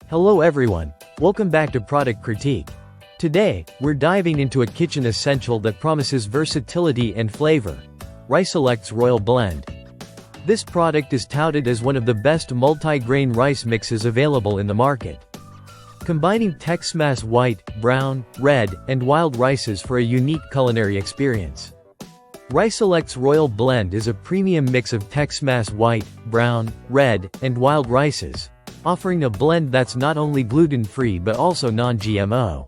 Hello everyone, welcome back to Product Critique. Today, we're diving into a kitchen essential that promises versatility and flavor. RiceSelect's Royal Blend. This product is touted as one of the best multi-grain rice mixes available in the market. Combining Texmati white, brown, red, and wild rices for a unique culinary experience. RiceSelect's Royal Blend is a premium mix of Texmati white, brown, red, and wild rices, offering a blend that's not only gluten-free but also non-GMO.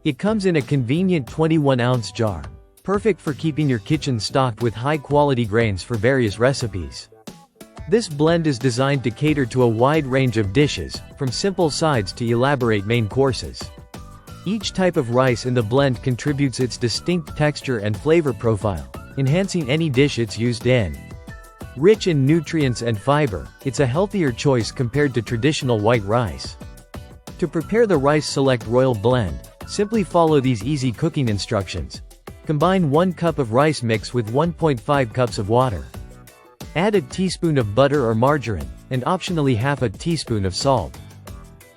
It comes in a convenient 21-ounce jar, perfect for keeping your kitchen stocked with high-quality grains for various recipes. This blend is designed to cater to a wide range of dishes, from simple sides to elaborate main courses. Each type of rice in the blend contributes its distinct texture and flavor profile, enhancing any dish it's used in. Rich in nutrients and fiber, it's a healthier choice compared to traditional white rice. To prepare the RiceSelect Royal Blend, simply follow these easy cooking instructions. Combine 1 cup of rice mix with 1.5 cups of water. Add a teaspoon of butter or margarine, and optionally half a teaspoon of salt.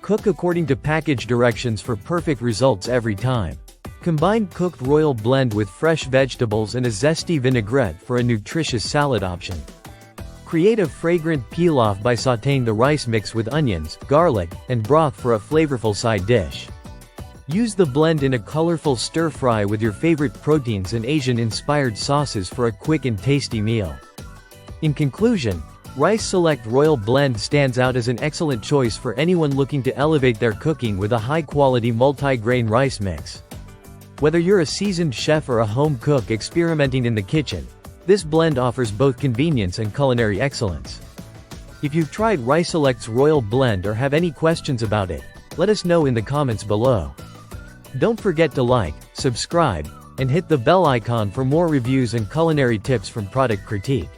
Cook according to package directions for perfect results every time. Combine cooked royal blend with fresh vegetables and a zesty vinaigrette for a nutritious salad option. Create a fragrant pilaf by sautéing the rice mix with onions, garlic, and broth for a flavorful side dish. Use the blend in a colorful stir-fry with your favorite proteins and Asian-inspired sauces for a quick and tasty meal. In conclusion, RiceSelect Royal Blend stands out as an excellent choice for anyone looking to elevate their cooking with a high-quality multi-grain rice mix. Whether you're a seasoned chef or a home cook experimenting in the kitchen, this blend offers both convenience and culinary excellence. If you've tried RiceSelect's Royal Blend or have any questions about it, let us know in the comments below. Don't forget to like, subscribe, and hit the bell icon for more reviews and culinary tips from Product Critique.